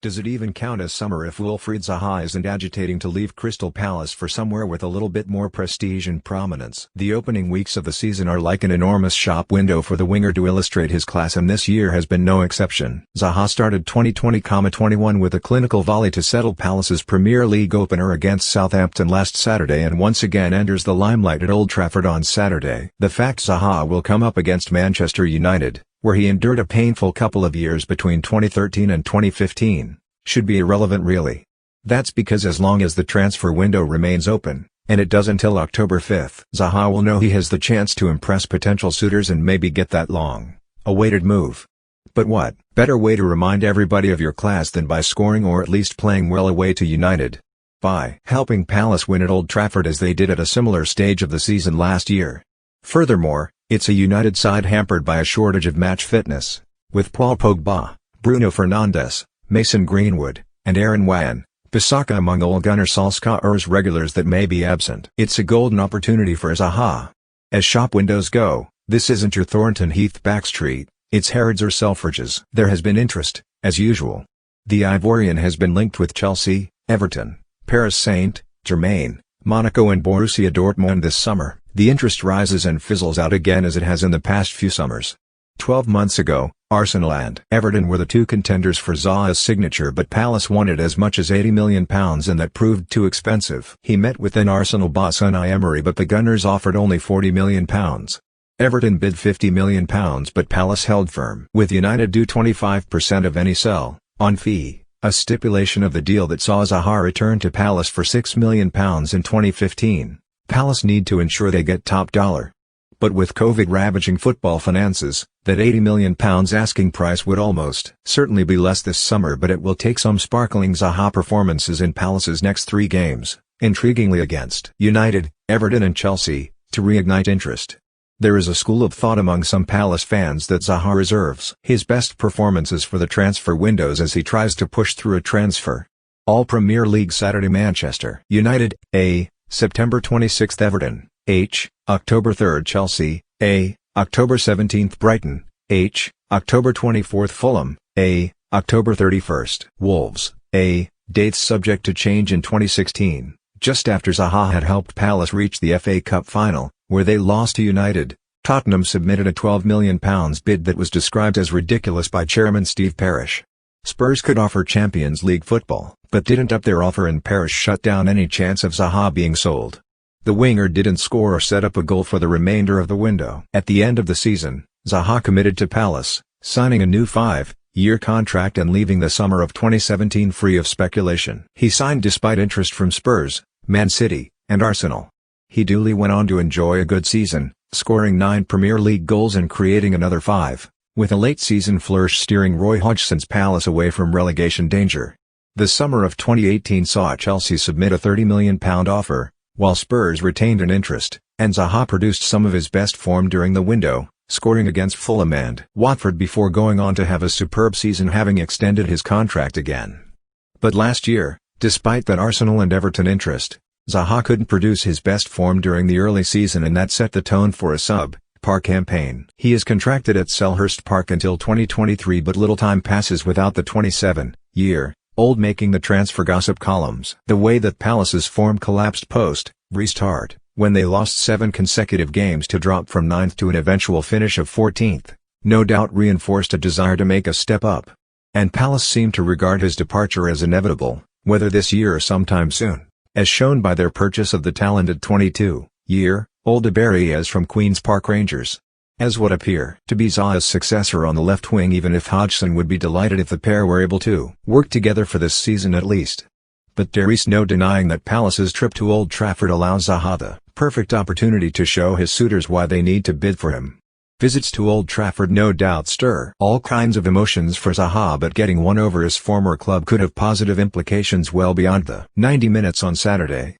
Does it even count as summer if Wilfried Zaha isn't agitating to leave Crystal Palace for somewhere with a little bit more prestige and prominence? The opening weeks of the season are like an enormous shop window for the winger to illustrate his class, and this year has been no exception. Zaha started 2020-21 with a clinical volley to settle Palace's Premier League opener against Southampton last Saturday, and once again enters the limelight at Old Trafford on Saturday. The fact Zaha will come up against Manchester United, where he endured a painful couple of years between 2013 and 2015, should be irrelevant really. That's because as long as the transfer window remains open, and it does until October 5th, Zaha will know he has the chance to impress potential suitors and maybe get that long-awaited move. But what better way to remind everybody of your class than by scoring or at least playing well away to United? By helping Palace win at Old Trafford as they did at a similar stage of the season last year. Furthermore, it's a United side hampered by a shortage of match fitness, with Paul Pogba, Bruno Fernandes, Mason Greenwood, and Aaron Wan-Bissaka among Ole Gunnar Solskjaer's regulars that may be absent. It's a golden opportunity for Zaha. As shop windows go, this isn't your Thornton Heath backstreet, it's Harrods or Selfridges. There has been interest, as usual. The Ivorian has been linked with Chelsea, Everton, Paris Saint-Germain, Monaco and Borussia Dortmund this summer. The interest rises and fizzles out again as it has in the past few summers. 12 months ago, Arsenal and Everton were the two contenders for Zaha's signature, but Palace wanted as much as £80 million and that proved too expensive. He met with then Arsenal boss Unai Emery, but the Gunners offered only £40 million. Everton bid £50 million, but Palace held firm. With United due 25% of any sell-on fee, a stipulation of the deal that saw Zaha return to Palace for £6 million in 2015. Palace need to ensure they get top dollar. But with Covid ravaging football finances, that £80 million asking price would almost certainly be less this summer, but it will take some sparkling Zaha performances in Palace's next 3 games, intriguingly against United, Everton and Chelsea, to reignite interest. There is a school of thought among some Palace fans that Zaha reserves his best performances for the transfer windows as he tries to push through a transfer. All Premier League Saturday: Manchester United, A. September 26 Everton, H. October 3 Chelsea, A. October 17 Brighton, H. October 24 Fulham, A. October 31 Wolves, A. Dates subject to change in 2016, just after Zaha had helped Palace reach the FA Cup final, where they lost to United. Tottenham submitted a £12 million bid that was described as ridiculous by chairman Steve Parish. Spurs could offer Champions League football, but didn't up their offer, and Parish shut down any chance of Zaha being sold. The winger didn't score or set up a goal for the remainder of the window. At the end of the season, Zaha committed to Palace, signing a new 5-year contract and leaving the summer of 2017 free of speculation. He signed despite interest from Spurs, Man City, and Arsenal. He duly went on to enjoy a good season, scoring 9 Premier League goals and creating another 5. With a late-season flourish steering Roy Hodgson's Palace away from relegation danger. The summer of 2018 saw Chelsea submit a £30 million offer, while Spurs retained an interest, and Zaha produced some of his best form during the window, scoring against Fulham and Watford before going on to have a superb season, having extended his contract again. But last year, despite that Arsenal and Everton interest, Zaha couldn't produce his best form during the early season, and that set the tone for a sub-par campaign. He is contracted at Selhurst Park until 2023, but little time passes without the 27-year-old making the transfer gossip columns. The way that Palace's form collapsed post-restart, when they lost 7 consecutive games to drop from 9th to an eventual finish of 14th, no doubt reinforced a desire to make a step up. And Palace seemed to regard his departure as inevitable, whether this year or sometime soon, as shown by their purchase of the talented 22-year-old Iberriez from Queen's Park Rangers. As would appear to be Zaha's successor on the left wing, even if Hodgson would be delighted if the pair were able to work together for this season at least. But there is no denying that Palace's trip to Old Trafford allows Zaha the perfect opportunity to show his suitors why they need to bid for him. Visits to Old Trafford no doubt stir all kinds of emotions for Zaha, but getting one over his former club could have positive implications well beyond the 90 minutes on Saturday.